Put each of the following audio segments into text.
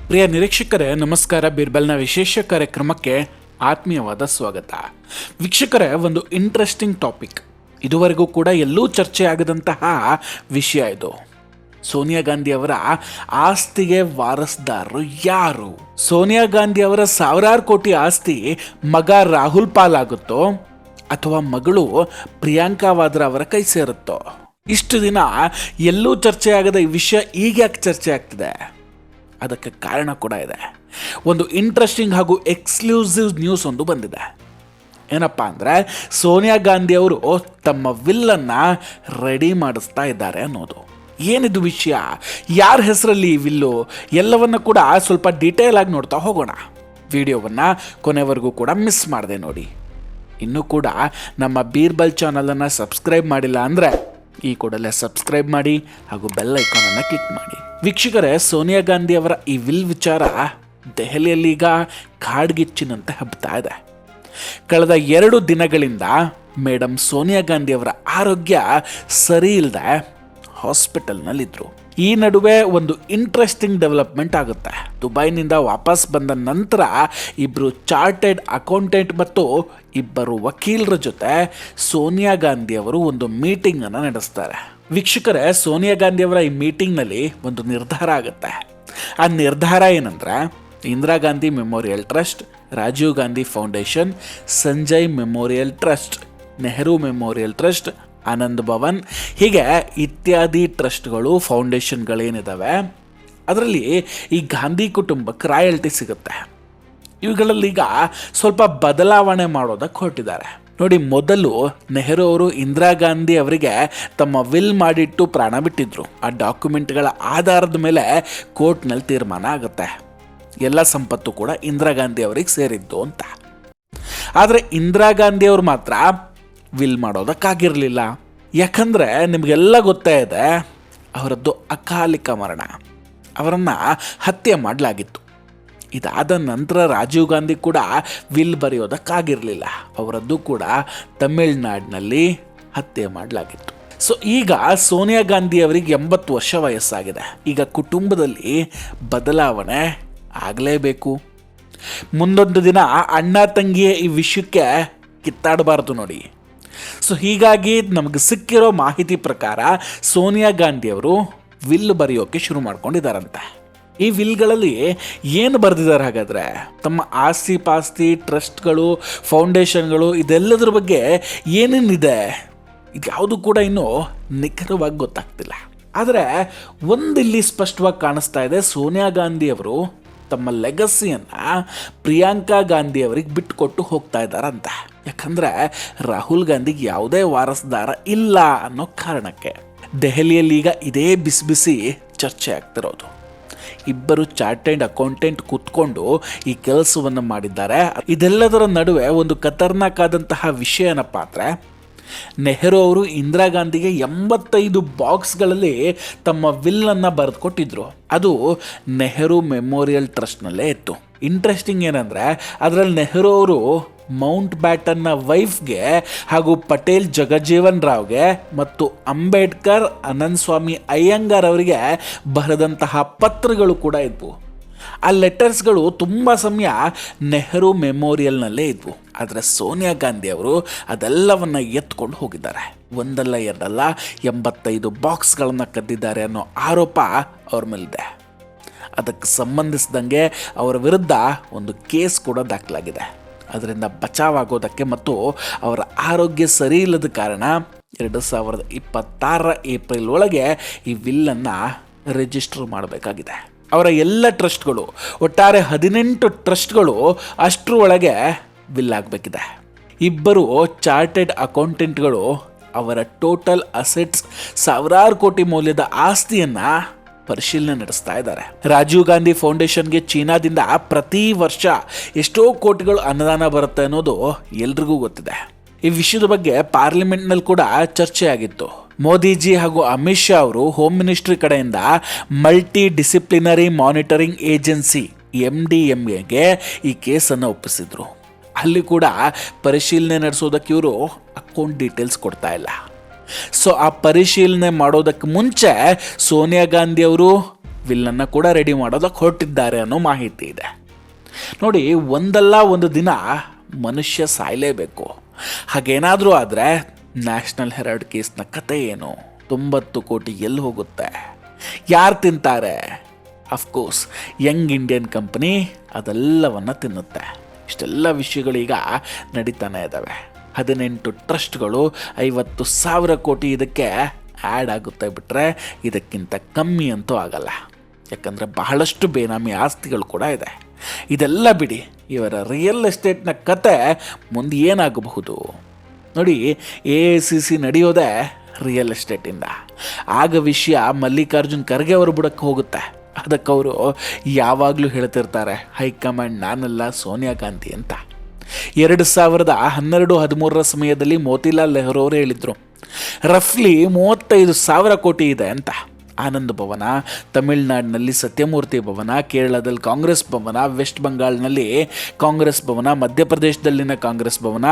ಪ್ರಿಯ ನಿರೀಕ್ಷಕರೇ ನಮಸ್ಕಾರ. ಬೀರ್ಬಲ್ನ ವಿಶೇಷ ಕಾರ್ಯಕ್ರಮಕ್ಕೆ ಆತ್ಮೀಯವಾದ ಸ್ವಾಗತ. ವೀಕ್ಷಕರೇ, ಒಂದು ಇಂಟ್ರೆಸ್ಟಿಂಗ್ ಟಾಪಿಕ್, ಇದುವರೆಗೂ ಕೂಡ ಎಲ್ಲೂ ಚರ್ಚೆ ಆಗದಂತಹ ವಿಷಯ ಇದು. ಸೋನಿಯಾ ಗಾಂಧಿ ಅವರ ಆಸ್ತಿಗೆ ವಾರಸ್ದಾರರು ಯಾರು? ಸೋನಿಯಾ ಗಾಂಧಿ ಅವರ ಸಾವಿರಾರು ಕೋಟಿ ಆಸ್ತಿ ಮಗ ರಾಹುಲ್ ಪಾಲಾಗುತ್ತೋ ಅಥವಾ ಮಗಳು ಪ್ರಿಯಾಂಕಾ ವಾದ್ರಾ ಅವರ ಕೈ ಸೇರುತ್ತೋ? ಇಷ್ಟು ದಿನ ಎಲ್ಲೂ ಚರ್ಚೆ ಆಗದ ಈ ವಿಷಯ ಈಗ ಯಾಕೆ ಚರ್ಚೆ ಆಗ್ತಿದೆ? ಅದಕ್ಕೆ ಕಾರಣ ಕೂಡ ಇದೆ. ಒಂದು ಇಂಟ್ರೆಸ್ಟಿಂಗ್ ಹಾಗೂ ಎಕ್ಸ್ಕ್ಲೂಸಿವ್ ನ್ಯೂಸ್ ಒಂದು ಬಂದಿದೆ. ಏನಪ್ಪ ಅಂದರೆ, ಸೋನಿಯಾ ಗಾಂಧಿ ಅವರು ತಮ್ಮ ವಿಲ್ಲನ್ನು ರೆಡಿ ಮಾಡಿಸ್ತಾ ಇದ್ದಾರೆ ಅನ್ನೋದು. ಏನಿದು ವಿಷಯ, ಯಾರ ಹೆಸರಲ್ಲಿ ಈ ವಿಲ್ಲು, ಎಲ್ಲವನ್ನು ಕೂಡ ಸ್ವಲ್ಪ ಡೀಟೇಲ್ ಆಗಿ ನೋಡ್ತಾ ಹೋಗೋಣ. ವಿಡಿಯೋವನ್ನು ಕೊನೆವರೆಗೂ ಕೂಡ ಮಿಸ್ ಮಾಡಿದೆ ನೋಡಿ. ಇನ್ನೂ ಕೂಡ ನಮ್ಮ ಬೀರ್ಬಲ್ ಚಾನಲನ್ನು ಸಬ್ಸ್ಕ್ರೈಬ್ ಮಾಡಿಲ್ಲ ಅಂದರೆ ಈ ಕೂಡಲೇ ಸಬ್ಸ್ಕ್ರೈಬ್ ಮಾಡಿ ಹಾಗೂ ಬೆಲ್ ಐಕಾನನ್ನು ಕ್ಲಿಕ್ ಮಾಡಿ. ವೀಕ್ಷಕರೇ, ಸೋನಿಯಾ ಗಾಂಧಿ ಅವರ ಈ ವಿಲ್ ವಿಚಾರ ದೆಹಲಿಯಲ್ಲಿ ಈಗ ಕಾಡ್ಗಿಚ್ಚಿನಂತೆ ಹಬ್ತಾ ಇದೆ. ಕಳೆದ 2 ದಿನಗಳಿಂದ ಮೇಡಮ್ ಸೋನಿಯಾ ಗಾಂಧಿ ಅವರ ಆರೋಗ್ಯ ಸರಿ ಇಲ್ಲದೆ ಹಾಸ್ಪಿಟಲ್ನಲ್ಲಿದ್ದರು. ಈ ನಡುವೆ ಒಂದು ಇಂಟ್ರೆಸ್ಟಿಂಗ್ ಡೆವಲಪ್ಮೆಂಟ್ ಆಗುತ್ತೆ. ದುಬೈನಿಂದ ವಾಪಸ್ ಬಂದ ನಂತರ ಇಬ್ಬರು ಚಾರ್ಟೆಡ್ ಅಕೌಂಟೆಂಟ್ ಮತ್ತು ಇಬ್ಬರು ವಕೀಲರ ಜೊತೆ ಸೋನಿಯಾ ಗಾಂಧಿ ಅವರು ಒಂದು ಮೀಟಿಂಗನ್ನು ನಡೆಸ್ತಾರೆ. ವೀಕ್ಷಕರೇ, ಸೋನಿಯಾ ಗಾಂಧಿ ಅವರ ಈ ಮೀಟಿಂಗ್ನಲ್ಲಿ ಒಂದು ನಿರ್ಧಾರ ಆಗುತ್ತೆ. ಆ ನಿರ್ಧಾರ ಏನಂದರೆ, Indira Gandhi memorial trust, Rajiv Gandhi foundation, Sanjay memorial trust, Nehru memorial trust, Anand Bhavan, ಹೀಗೆ ಇತ್ಯಾದಿ ಟ್ರಸ್ಟ್ಗಳು, ಫೌಂಡೇಶನ್ಗಳೇನಿದ್ದಾವೆ ಅದರಲ್ಲಿ ಈ ಗಾಂಧಿ ಕುಟುಂಬಕ್ಕೆ ರಾಯಲ್ಟಿ ಸಿಗುತ್ತೆ. ಇವುಗಳಲ್ಲಿ ಈಗ ಸ್ವಲ್ಪ ಬದಲಾವಣೆ ಮಾಡೋದಕ್ಕೆ ಹೊರಟಿದ್ದಾರೆ ನೋಡಿ. ಮೊದಲು ನೆಹರು ಅವರು ಇಂದಿರಾ ಗಾಂಧಿ ಅವರಿಗೆ ತಮ್ಮ ವಿಲ್ ಮಾಡಿಟ್ಟು ಪ್ರಾಣ ಬಿಟ್ಟಿದ್ರು. ಆ ಡಾಕ್ಯುಮೆಂಟ್ಗಳ ಆಧಾರದ ಮೇಲೆ ಕೋರ್ಟ್ನಲ್ಲಿ ತೀರ್ಮಾನ ಆಗುತ್ತೆ, ಎಲ್ಲ ಸಂಪತ್ತು ಕೂಡ ಇಂದಿರಾ ಗಾಂಧಿ ಅವರಿಗೆ ಸೇರಿದ್ದು ಅಂತ. ಆದರೆ ಇಂದಿರಾ ಗಾಂಧಿ ಅವರು ಮಾತ್ರ ವಿಲ್ ಮಾಡೋದಕ್ಕಾಗಿರಲಿಲ್ಲ. ಯಾಕಂದರೆ ನಿಮಗೆಲ್ಲ ಗೊತ್ತೇ ಇದೆ, ಅವರದ್ದು ಅಕಾಲಿಕ ಮರಣ, ಅವರನ್ನು ಹತ್ಯೆ ಮಾಡಲಾಗಿತ್ತು. ಇದಾದ ನಂತರ ರಾಜೀವ್ ಗಾಂಧಿ ಕೂಡ ವಿಲ್ ಬರೆಯೋದಕ್ಕಾಗಿರಲಿಲ್ಲ, ಅವರದ್ದು ಕೂಡ ತಮಿಳುನಾಡಿನಲ್ಲಿ ಹತ್ಯೆ ಮಾಡಲಾಗಿತ್ತು. ಸೊ ಈಗ ಸೋನಿಯಾ ಗಾಂಧಿ ಅವರಿಗೆ 80 ವರ್ಷ ವಯಸ್ಸಾಗಿದೆ. ಈಗ ಕುಟುಂಬದಲ್ಲಿ ಬದಲಾವಣೆ ಆಗಲೇಬೇಕು. ಮುಂದೊಂದು ದಿನ ಅಣ್ಣ ತಂಗಿಯ ಈ ವಿಷಯಕ್ಕೆ ಕಿತ್ತಾಡಬಾರ್ದು ನೋಡಿ. ಸೊ ಹೀಗಾಗಿ ನಮಗೆ ಸಿಕ್ಕಿರೋ ಮಾಹಿತಿ ಪ್ರಕಾರ ಸೋನಿಯಾ ಗಾಂಧಿ ಅವರು ವಿಲ್ ಬರೆಯೋಕೆ ಶುರು ಮಾಡ್ಕೊಂಡಿದ್ದಾರಂತೆ. ಈ ವಿಲ್ಗಳಲ್ಲಿ ಏನು ಬರೆದಿದ್ದಾರೆ ಹಾಗಾದರೆ? ತಮ್ಮ ಆಸ್ತಿ ಪಾಸ್ತಿ, ಟ್ರಸ್ಟ್ಗಳು, ಫೌಂಡೇಶನ್ಗಳು, ಇದೆಲ್ಲದ್ರ ಬಗ್ಗೆ ಏನೇನಿದೆ ಇದ್ಯಾವುದು ಕೂಡ ಇನ್ನೂ ನಿಖರವಾಗಿ ಗೊತ್ತಾಗ್ತಿಲ್ಲ. ಆದರೆ ಒಂದಿಲ್ಲಿ ಸ್ಪಷ್ಟವಾಗಿ ಕಾಣಿಸ್ತಾ ಇದೆ, ಸೋನಿಯಾ ಗಾಂಧಿ ಅವರು ತಮ್ಮ ಲೆಗಸಿಯನ್ನು ಪ್ರಿಯಾಂಕಾ ಗಾಂಧಿ ಅವರಿಗೆ ಬಿಟ್ಟುಕೊಟ್ಟು ಹೋಗ್ತಾ ಇದ್ದಾರಂತ. ಯಾಕಂದರೆ ರಾಹುಲ್ ಗಾಂಧಿಗೆ ಯಾವುದೇ ವಾರಸ್ದಾರ ಇಲ್ಲ ಅನ್ನೋ ಕಾರಣಕ್ಕೆ ದೆಹಲಿಯಲ್ಲಿ ಈಗ ಇದೇ ಬಿಸಿ ಬಿಸಿ ಚರ್ಚೆ ಆಗ್ತಿರೋದು. ಇಬ್ಬರು ಚಾರ್ಟೆಡ್ ಅಕೌಂಟೆಂಟ್ ಕೂತ್ಕೊಂಡು ಈ ಕೆಲಸವನ್ನು ಮಾಡಿದ್ದಾರೆ. ಇದೆಲ್ಲದರ ನಡುವೆ ಒಂದು ಖತರ್ನಾಕ್ ಆದಂತಹ ವಿಷಯ ಏನಪ್ಪ ಅಂದರೆ, ನೆಹರು ಅವರು ಇಂದಿರಾ ಗಾಂಧಿಗೆ 85 ಬಾಕ್ಸ್ಗಳಲ್ಲಿ ತಮ್ಮ ವಿಲ್ಲನ್ನು ಬರೆದು ಕೊಟ್ಟಿದ್ರು. ಅದು ನೆಹರು ಮೆಮೋರಿಯಲ್ ಟ್ರಸ್ಟ್ನಲ್ಲೇ ಇತ್ತು. ಇಂಟ್ರೆಸ್ಟಿಂಗ್ ಏನಂದರೆ, ಅದರಲ್ಲಿ ನೆಹರು ಅವರು ಮೌಂಟ್ ಬ್ಯಾಟನ್ನ ವೈಫ್ಗೆ ಹಾಗೂ ಪಟೇಲ್ ಜಗಜೀವನ್ ರಾವ್ಗೆ ಮತ್ತು ಅಂಬೇಡ್ಕರ್, ಅನಂತ್ ಸ್ವಾಮಿ ಅಯ್ಯಂಗಾರ್ ಅವರಿಗೆ ಬರೆದಂತಹ ಪತ್ರಗಳು ಕೂಡ ಇದ್ವು. ಆ ಲೆಟರ್ಸ್ಗಳು ತುಂಬ ಸಮಯ ನೆಹರು ಮೆಮೋರಿಯಲ್ನಲ್ಲೇ ಇದ್ವು. ಆದರೆ ಸೋನಿಯಾ ಗಾಂಧಿ ಅವರು ಅದೆಲ್ಲವನ್ನು ಎತ್ಕೊಂಡು ಹೋಗಿದ್ದಾರೆ. ಒಂದಲ್ಲ ಎರಡಲ್ಲ 85 ಬಾಕ್ಸ್ಗಳನ್ನು ಕದ್ದಿದ್ದಾರೆ ಅನ್ನೋ ಆರೋಪ ಅವ್ರ ಮೇಲಿದೆ. ಅದಕ್ಕೆ ಸಂಬಂಧಿಸಿದಂಗೆ ಅವರ ವಿರುದ್ಧ ಒಂದು ಕೇಸ್ ಕೂಡ ದಾಖಲಾಗಿದೆ. ಅದರಿಂದ ಬಚಾವಾಗೋದಕ್ಕೆ ಮತ್ತು ಅವರ ಆರೋಗ್ಯ ಸರಿ ಇಲ್ಲದ ಕಾರಣ 2026 ಏಪ್ರಿಲ್ ಒಳಗೆ ಈ ವಿಲ್ಲನ್ನು ರಿಜಿಸ್ಟರ್ ಮಾಡಬೇಕಾಗಿದೆ. ಅವರ ಎಲ್ಲ ಟ್ರಸ್ಟ್ಗಳು, ಒಟ್ಟಾರೆ 18 ಟ್ರಸ್ಟ್ಗಳು ಅಷ್ಟರ ಒಳಗೆ ವಿಲ್ ಆಗಬೇಕಿದೆ. ಇಬ್ಬರು ಚಾರ್ಟೆಡ್ ಅಕೌಂಟೆಂಟ್ಗಳು ಅವರ ಟೋಟಲ್ ಅಸೆಟ್ಸ್ ಸಾವಿರಾರು ಕೋಟಿ ಮೌಲ್ಯದ ಆಸ್ತಿಯನ್ನು ಪರಿಶೀಲನೆ ನಡೆಸ್ತಾ ಇದ್ದಾರೆ. ರಾಜೀವ್ ಗಾಂಧಿ ಫೌಂಡೇಶನ್ಗೆ ಚೀನಾದಿಂದ ಪ್ರತಿ ವರ್ಷ ಎಷ್ಟೋ ಕೋಟಿಗಳು ಅನುದಾನ ಬರುತ್ತೆ ಅನ್ನೋದು ಎಲ್ರಿಗೂ ಗೊತ್ತಿದೆ. ಈ ವಿಷಯದ ಬಗ್ಗೆ ಪಾರ್ಲಿಮೆಂಟ್ನಲ್ಲಿ ಕೂಡ ಚರ್ಚೆ ಆಗಿತ್ತು. ಮೋದಿಜಿ ಹಾಗೂ ಅಮಿತ್ ಶಾ ಅವರು ಹೋಮ್ ಮಿನಿಸ್ಟ್ರಿ ಕಡೆಯಿಂದ ಮಲ್ಟಿ ಡಿಸಿಪ್ಲಿನರಿ ಮಾನಿಟರಿಂಗ್ ಏಜೆನ್ಸಿ MDMAಗೆ ಈ ಕೇಸನ್ನು ಒಪ್ಪಿಸಿದ್ರು. ಅಲ್ಲಿ ಕೂಡ ಪರಿಶೀಲನೆ ನಡೆಸೋದಕ್ಕೆ ಇವರು ಅಕೌಂಟ್ ಡೀಟೇಲ್ಸ್ ಕೊಡ್ತಾ ಇಲ್ಲ. ಸೊ ಆ ಪರಿಶೀಲನೆ ಮಾಡೋದಕ್ಕೆ ಮುಂಚೆ ಸೋನಿಯಾ ಗಾಂಧಿ ಅವರು ವಿಲ್ಲನ್ನು ಕೂಡ ರೆಡಿ ಮಾಡೋದಕ್ಕೆ ಹೊರಟಿದ್ದಾರೆ ಅನ್ನೋ ಮಾಹಿತಿ ಇದೆ. ನೋಡಿ, ಒಂದಲ್ಲ ಒಂದು ದಿನ ಮನುಷ್ಯ ಸಾಯಲೇಬೇಕು. ಹಾಗೇನಾದರೂ ಆದರೆ ನ್ಯಾಷನಲ್ ಹೆರಾಲ್ಡ್ ಕೇಸ್ನ ಕತೆ ಏನು? 90 ಕೋಟಿ ಎಲ್ಲಿ ಹೋಗುತ್ತೆ? ಯಾರು ತಿಂತಾರೆ? ಅಫ್ಕೋರ್ಸ್ ಯಂಗ್ ಇಂಡಿಯನ್ ಕಂಪನಿ ಅದೆಲ್ಲವನ್ನು ತಿನ್ನುತ್ತೆ. ಇಷ್ಟೆಲ್ಲ ವಿಷಯಗಳೀಗ ನಡೀತಾನೆ ಇದ್ದಾವೆ. 18 ಟ್ರಸ್ಟ್ಗಳು 50,000 ಕೋಟಿ ಇದಕ್ಕೆ ಆ್ಯಡ್ ಆಗುತ್ತೆ ಬಿಟ್ಟರೆ ಇದಕ್ಕಿಂತ ಕಮ್ಮಿ ಅಂತೂ ಆಗಲ್ಲ. ಯಾಕಂದರೆ ಬಹಳಷ್ಟು ಬೇನಾಮಿ ಆಸ್ತಿಗಳು ಕೂಡ ಇದೆ. ಇದೆಲ್ಲ ಬಿಡಿ, ಇವರ ರಿಯಲ್ ಎಸ್ಟೇಟ್ನ ಕತೆ ಮುಂದೆ ಏನಾಗಬಹುದು ನೋಡಿ. AICC ನಡೆಯೋದೇ ರಿಯಲ್ ಎಸ್ಟೇಟಿಂದ. ಆಗ ವಿಷಯ ಮಲ್ಲಿಕಾರ್ಜುನ್ ಖರ್ಗೆ ಅವರು ಬುಡಕ್ಕೆ ಹೋಗುತ್ತೆ. ಅದಕ್ಕೆ ಅವರು ಯಾವಾಗಲೂ ಹೇಳ್ತಿರ್ತಾರೆ, ಹೈಕಮಾಂಡ್ ನಾನಲ್ಲ ಸೋನಿಯಾ ಗಾಂಧಿ ಅಂತ. 2012-13 ಸಮಯದಲ್ಲಿ ಮೋತಿಲಾಲ್ ನೆಹರು ಅವರು ಹೇಳಿದರು, ರಫ್ಲಿ 35,000 ಕೋಟಿ ಇದೆ ಅಂತ. ಆನಂದ್ ಭವನ, ತಮಿಳುನಾಡಿನಲ್ಲಿ ಸತ್ಯಮೂರ್ತಿ ಭವನ, ಕೇರಳದಲ್ಲಿ ಕಾಂಗ್ರೆಸ್ ಭವನ, ವೆಸ್ಟ್ ಬಂಗಾಳ್ನಲ್ಲಿ ಕಾಂಗ್ರೆಸ್ ಭವನ, ಮಧ್ಯಪ್ರದೇಶದಲ್ಲಿನ ಕಾಂಗ್ರೆಸ್ ಭವನ,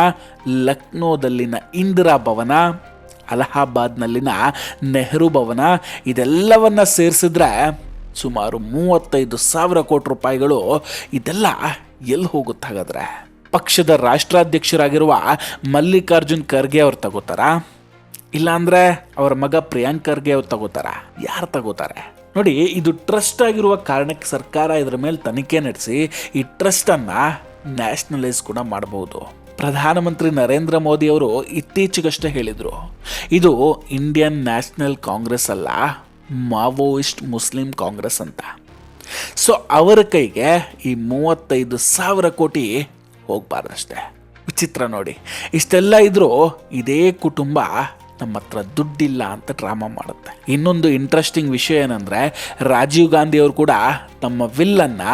ಲಕ್ನೋದಲ್ಲಿನ ಇಂದಿರಾ ಭವನ, ಅಲಹಾಬಾದ್ನಲ್ಲಿನ ನೆಹರು ಭವನ, ಇದೆಲ್ಲವನ್ನು ಸೇರಿಸಿದ್ರೆ ಸುಮಾರು 35,000 ಕೋಟಿ ರೂಪಾಯಿಗಳು. ಇದೆಲ್ಲ ಎಲ್ಲಿ ಹೋಗುತ್ತಾಗಾದ್ರೆ? ಪಕ್ಷದ ರಾಷ್ಟ್ರಾಧ್ಯಕ್ಷರಾಗಿರುವ ಮಲ್ಲಿಕಾರ್ಜುನ್ ಖರ್ಗೆ ಅವ್ರು ತಗೋತಾರಾ? ಇಲ್ಲಾಂದರೆ ಅವರ ಮಗ ಪ್ರಿಯಾಂಕ್ ಖರ್ಗೆ ಅವ್ರು ತಗೋತಾರ? ಯಾರು ತಗೋತಾರೆ? ನೋಡಿ, ಇದು ಟ್ರಸ್ಟ್ ಆಗಿರುವ ಕಾರಣಕ್ಕೆ ಸರ್ಕಾರ ಇದರ ಮೇಲೆ ತನಿಖೆ ನಡೆಸಿ ಈ ಟ್ರಸ್ಟನ್ನು ನ್ಯಾಷನಲೈಸ್ ಕೂಡ ಮಾಡಬಹುದು. ಪ್ರಧಾನಮಂತ್ರಿ ನರೇಂದ್ರ ಮೋದಿ ಅವರು ಇತ್ತೀಚೆಗಷ್ಟೇ ಹೇಳಿದರು, ಇದು ಇಂಡಿಯನ್ ನ್ಯಾಷನಲ್ ಕಾಂಗ್ರೆಸ್ ಅಲ್ಲ, ಮಾವೋಯಿಸ್ಟ್ ಮುಸ್ಲಿಂ ಕಾಂಗ್ರೆಸ್ ಅಂತ. ಸೊ ಅವರ ಕೈಗೆ ಈ 35,000 ಕೋಟಿ ಹೋಗಬಾರ್ದಷ್ಟೇ. ವಿಚಿತ್ರ ನೋಡಿ, ಇಷ್ಟೆಲ್ಲ ಇದ್ರೂ ಇದೇ ಕುಟುಂಬ ನಮ್ಮ ಹತ್ರ ದುಡ್ಡಿಲ್ಲ ಅಂತ ಡ್ರಾಮಾ ಮಾಡುತ್ತೆ. ಇನ್ನೊಂದು ಇಂಟ್ರೆಸ್ಟಿಂಗ್ ವಿಷಯ ಏನಂದರೆ, ರಾಜೀವ್ ಗಾಂಧಿ ಅವರು ಕೂಡ ತಮ್ಮ ವಿಲ್ಲನ್ನು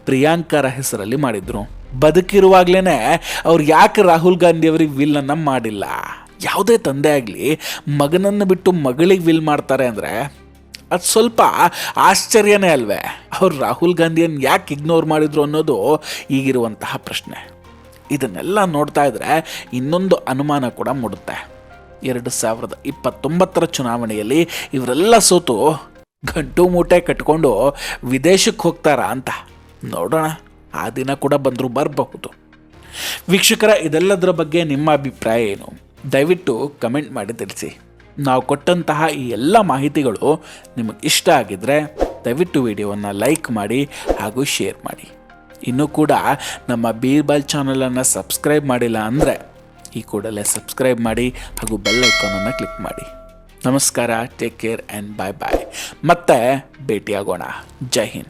ಪ್ರಿಯಾಂಕರ ಹೆಸರಲ್ಲಿ ಮಾಡಿದರು. ಬದುಕಿರುವಾಗಲೇ ಅವ್ರು ಯಾಕೆ ರಾಹುಲ್ ಗಾಂಧಿ ಅವರಿಗೆ ವಿಲ್ಲನ್ನು ಮಾಡಿಲ್ಲ? ಯಾವುದೇ ತಂದೆ ಆಗಲಿ ಮಗನನ್ನು ಬಿಟ್ಟು ಮಗಳಿಗೆ ವಿಲ್ ಮಾಡ್ತಾರೆ ಅಂದರೆ ಅದು ಸ್ವಲ್ಪ ಆಶ್ಚರ್ಯನೇ ಅಲ್ವೇ? ಅವ್ರು ರಾಹುಲ್ ಗಾಂಧಿಯನ್ನು ಯಾಕೆ ಇಗ್ನೋರ್ ಮಾಡಿದ್ರು ಅನ್ನೋದು ಈಗಿರುವಂತಹ ಪ್ರಶ್ನೆ. ಇದನ್ನೆಲ್ಲ ನೋಡ್ತಾ ಇದ್ರೆ ಇನ್ನೊಂದು ಅನುಮಾನ ಕೂಡ ಮೂಡುತ್ತೆ. 2029 ಚುನಾವಣೆಯಲ್ಲಿ ಇವರೆಲ್ಲ ಸೋತು ಗಂಟು ಮೂಟೆ ಕಟ್ಕೊಂಡು ವಿದೇಶಕ್ಕೆ ಹೋಗ್ತಾರಾ ಅಂತ ನೋಡೋಣ. ಆ ದಿನ ಕೂಡ ಬಂದರೂ ಬರಬಹುದು. ವೀಕ್ಷಕರ, ಇದೆಲ್ಲದರ ಬಗ್ಗೆ ನಿಮ್ಮ ಅಭಿಪ್ರಾಯ ಏನು? ದಯವಿಟ್ಟು ಕಮೆಂಟ್ ಮಾಡಿ ತಿಳಿಸಿ. ನಾವು ಕೊಟ್ಟಂತಹ ಈ ಎಲ್ಲ ಮಾಹಿತಿಗಳು ನಿಮಗೆ ಇಷ್ಟ ಆಗಿದ್ದರೆ ದಯವಿಟ್ಟು ವಿಡಿಯೋವನ್ನು ಲೈಕ್ ಮಾಡಿ ಹಾಗೂ ಶೇರ್ ಮಾಡಿ. ಇನ್ನೂ ಕೂಡ ನಮ್ಮ ಬೀರ್ಬಲ್ ಚಾನಲನ್ನು ಸಬ್ಸ್ಕ್ರೈಬ್ ಮಾಡಿಲ್ಲ ಅಂದರೆ ಈ ಕೂಡಲೇ ಸಬ್ಸ್ಕ್ರೈಬ್ ಮಾಡಿ ಹಾಗೂ ಬೆಲ್ ಐಕಾನನ್ನು ಕ್ಲಿಕ್ ಮಾಡಿ. ನಮಸ್ಕಾರ, ಟೇಕ್ ಕೇರ್ ಆ್ಯಂಡ್ ಬಾಯ್ ಬಾಯ್. ಮತ್ತೆ ಭೇಟಿಯಾಗೋಣ. ಜೈ ಹಿಂದ್.